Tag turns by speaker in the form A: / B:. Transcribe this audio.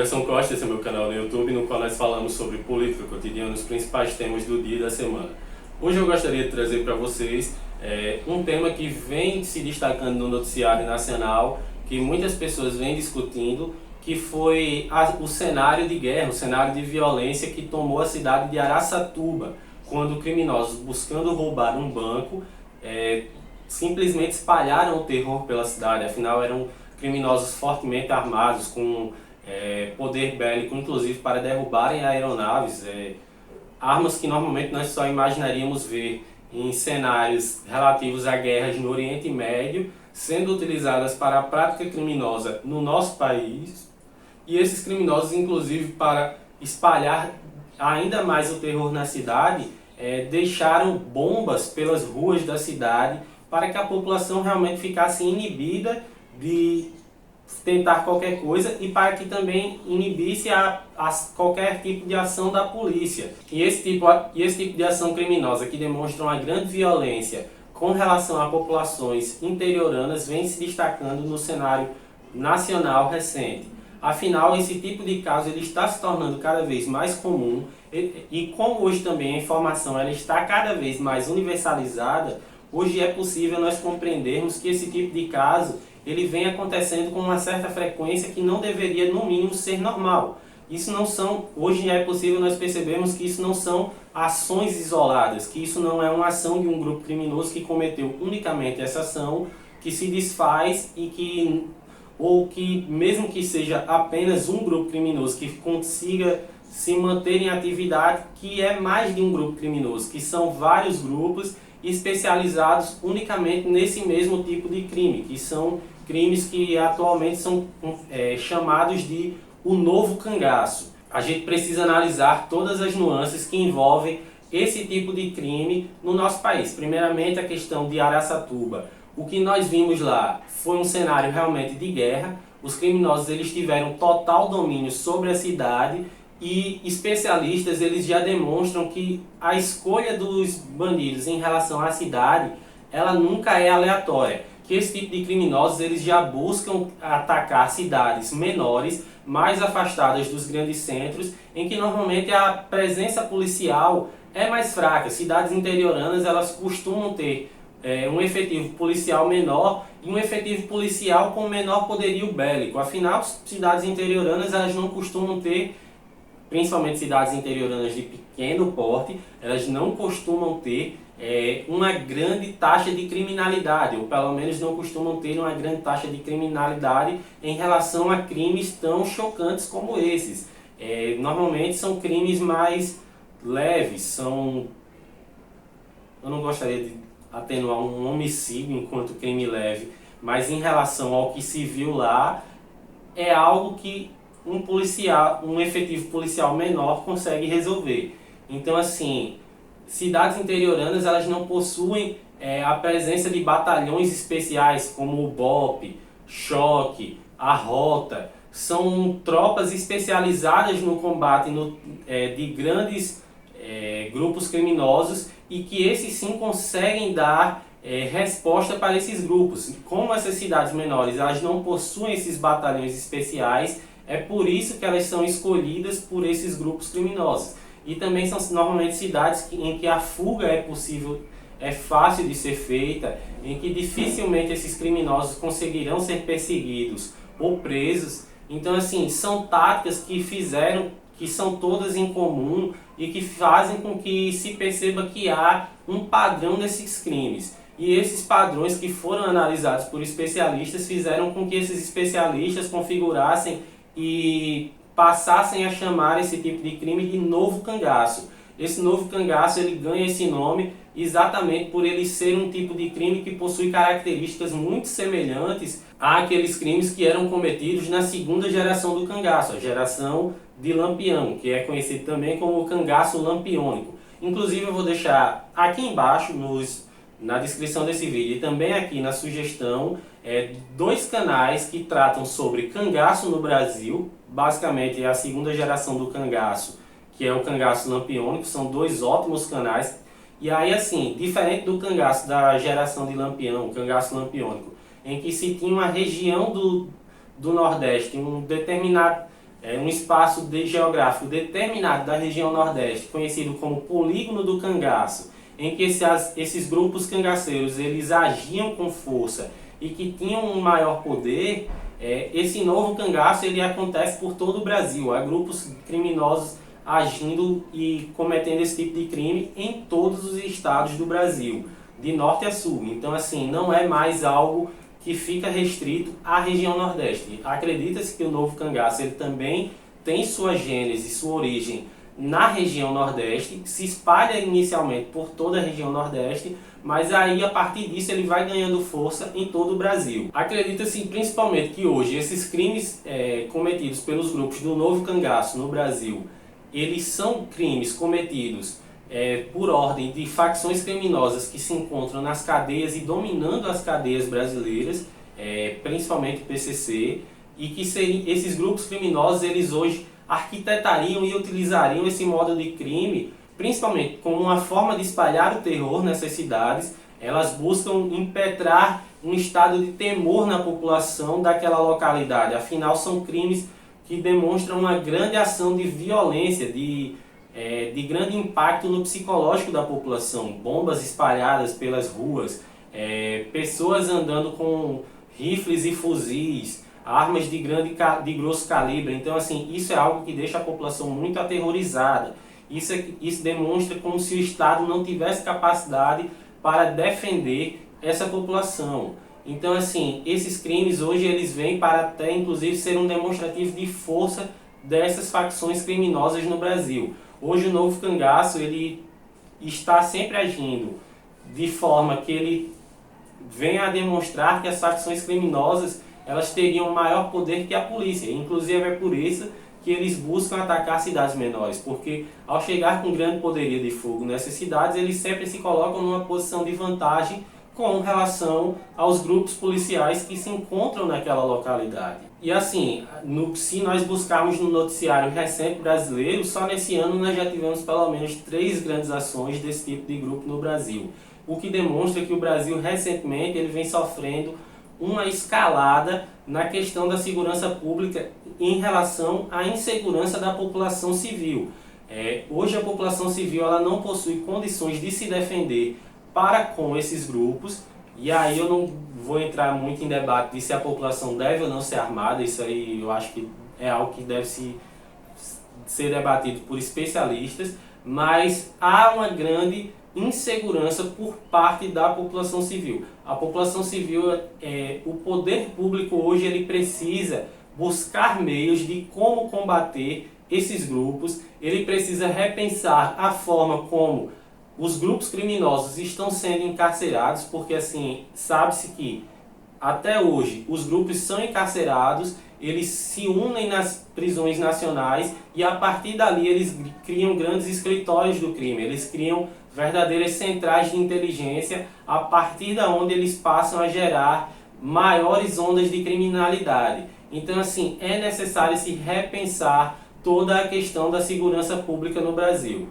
A: Anderson Costa, esse é meu canal no YouTube, no qual nós falamos sobre política cotidiana, os principais temas do dia e da semana. Hoje eu gostaria de trazer para vocês um tema que vem se destacando no noticiário nacional, que muitas pessoas vêm discutindo, que foi o cenário de guerra, o cenário de violência que tomou a cidade de Araçatuba, quando criminosos buscando roubar um banco simplesmente espalharam o terror pela cidade. Afinal, eram criminosos fortemente armados, com poder bélico, inclusive para derrubarem aeronaves, armas que normalmente nós só imaginaríamos ver em cenários relativos a guerras no Oriente Médio, sendo utilizadas para a prática criminosa no nosso país, e esses criminosos, inclusive, para espalhar ainda mais o terror na cidade, deixaram bombas pelas ruas da cidade para que a população realmente ficasse inibida de tentar qualquer coisa e para que também inibisse qualquer tipo de ação da polícia. E esse tipo de ação criminosa, que demonstra uma grande violência com relação a populações interioranas, vem se destacando no cenário nacional recente. Afinal, esse tipo de caso ele está se tornando cada vez mais comum e como hoje também a informação ela está cada vez mais universalizada, hoje é possível nós compreendermos que esse tipo de caso ele vem acontecendo com uma certa frequência que não deveria, no mínimo, ser normal. Hoje é possível nós percebermos que isso não são ações isoladas, que isso não é uma ação de um grupo criminoso que cometeu unicamente essa ação, que se desfaz ou que mesmo que seja apenas um grupo criminoso que consiga se manter em atividade, que é mais de um grupo criminoso, que são vários grupos especializados unicamente nesse mesmo tipo de crime, que são crimes que atualmente são chamados de o novo cangaço. A gente precisa analisar todas as nuances que envolvem esse tipo de crime no nosso país. Primeiramente, a questão de Araçatuba. O que nós vimos lá foi um cenário realmente de guerra. Os criminosos eles tiveram total domínio sobre a cidade e especialistas eles já demonstram que a escolha dos bandidos em relação à cidade ela nunca é aleatória. Que esse tipo de criminosos eles já buscam atacar cidades menores, mais afastadas dos grandes centros, em que normalmente a presença policial é mais fraca. Cidades interioranas elas costumam ter um efetivo policial menor e um efetivo policial com menor poderio bélico. Afinal, cidades interioranas elas não costumam ter, principalmente cidades interioranas de pequeno porte, elas não costumam ter uma grande taxa de criminalidade, ou pelo menos não costumam ter uma grande taxa de criminalidade em relação a crimes tão chocantes como esses. Normalmente são crimes mais leves, eu não gostaria de atenuar um homicídio enquanto crime leve, mas em relação ao que se viu lá, é algo que um efetivo policial menor consegue resolver. Então, assim, cidades interioranas elas não possuem a presença de batalhões especiais como o BOPE, Choque, a Rota. São tropas especializadas no combate de grandes grupos criminosos e que esses sim conseguem dar resposta para esses grupos. Como essas cidades menores elas não possuem esses batalhões especiais, é por isso que elas são escolhidas por esses grupos criminosos. E também são normalmente cidades em que a fuga é possível, é fácil de ser feita, em que dificilmente esses criminosos conseguirão ser perseguidos ou presos. Então, assim, são táticas que são todas em comum e que fazem com que se perceba que há um padrão desses crimes. E esses padrões que foram analisados por especialistas fizeram com que esses especialistas configurassem e passassem a chamar esse tipo de crime de novo cangaço. Esse novo cangaço ele ganha esse nome exatamente por ele ser um tipo de crime que possui características muito semelhantes àqueles crimes que eram cometidos na segunda geração do cangaço, a geração de Lampião, que é conhecido também como o cangaço lampiônico. Inclusive eu vou deixar aqui embaixo na descrição desse vídeo e também aqui na sugestão dois canais que tratam sobre cangaço no Brasil. Basicamente é a segunda geração do cangaço, que é o cangaço lampiônico. São dois ótimos canais. E aí, assim, diferente do cangaço da geração de Lampião, o cangaço lampiônico, em que se tinha uma região do Nordeste, um espaço geográfico determinado da região Nordeste, conhecido como Polígono do Cangaço, em que esses grupos cangaceiros eles agiam com força e que tinham um maior poder, esse novo cangaço ele acontece por todo o Brasil. Há grupos criminosos agindo e cometendo esse tipo de crime em todos os estados do Brasil, de norte a sul. Então, assim, não é mais algo que fica restrito à região Nordeste. Acredita-se que o novo cangaço ele também tem sua gênese, sua origem na região Nordeste, se espalha inicialmente por toda a região Nordeste, mas aí a partir disso ele vai ganhando força em todo o Brasil. Acredita-se principalmente que hoje esses crimes cometidos pelos grupos do novo cangaço no Brasil, eles são crimes cometidos por ordem de facções criminosas que se encontram nas cadeias e dominando as cadeias brasileiras, principalmente o PCC, e que esses grupos criminosos eles hoje arquitetariam e utilizariam esse modo de crime, principalmente como uma forma de espalhar o terror nessas cidades. Elas buscam impetrar um estado de temor na população daquela localidade. Afinal, são crimes que demonstram uma grande ação de violência, de grande impacto no psicológico da população. Bombas espalhadas pelas ruas, pessoas andando com rifles e fuzis, armas de grosso calibre. Então, assim, isso é algo que deixa a população muito aterrorizada. Isso demonstra como se o Estado não tivesse capacidade para defender essa população. Então, assim, esses crimes hoje eles vêm para até, inclusive, ser um demonstrativo de força dessas facções criminosas no Brasil. Hoje o novo cangaço ele está sempre agindo de forma que ele vem a demonstrar que as facções criminosas elas teriam maior poder que a polícia. Inclusive é por isso que eles buscam atacar cidades menores, porque ao chegar com grande poderio de fogo nessas cidades, eles sempre se colocam numa posição de vantagem com relação aos grupos policiais que se encontram naquela localidade. E assim, se nós buscarmos no noticiário recente brasileiro, só nesse ano nós já tivemos pelo menos 3 grandes ações desse tipo de grupo no Brasil, o que demonstra que o Brasil recentemente ele vem sofrendo uma escalada na questão da segurança pública em relação à insegurança da população civil. Hoje a população civil ela não possui condições de se defender para com esses grupos, e aí eu não vou entrar muito em debate de se a população deve ou não ser armada. Isso aí eu acho que é algo que deve ser debatido por especialistas, mas há uma grande insegurança por parte da população civil. A população civil, o poder público hoje ele precisa buscar meios de como combater esses grupos, ele precisa repensar a forma como os grupos criminosos estão sendo encarcerados, porque assim, sabe-se que até hoje os grupos são encarcerados, eles se unem nas prisões nacionais e a partir dali eles criam grandes escritórios do crime, eles criam verdadeiras centrais de inteligência a partir da onde eles passam a gerar maiores ondas de criminalidade. Então assim, é necessário se repensar toda a questão da segurança pública no Brasil.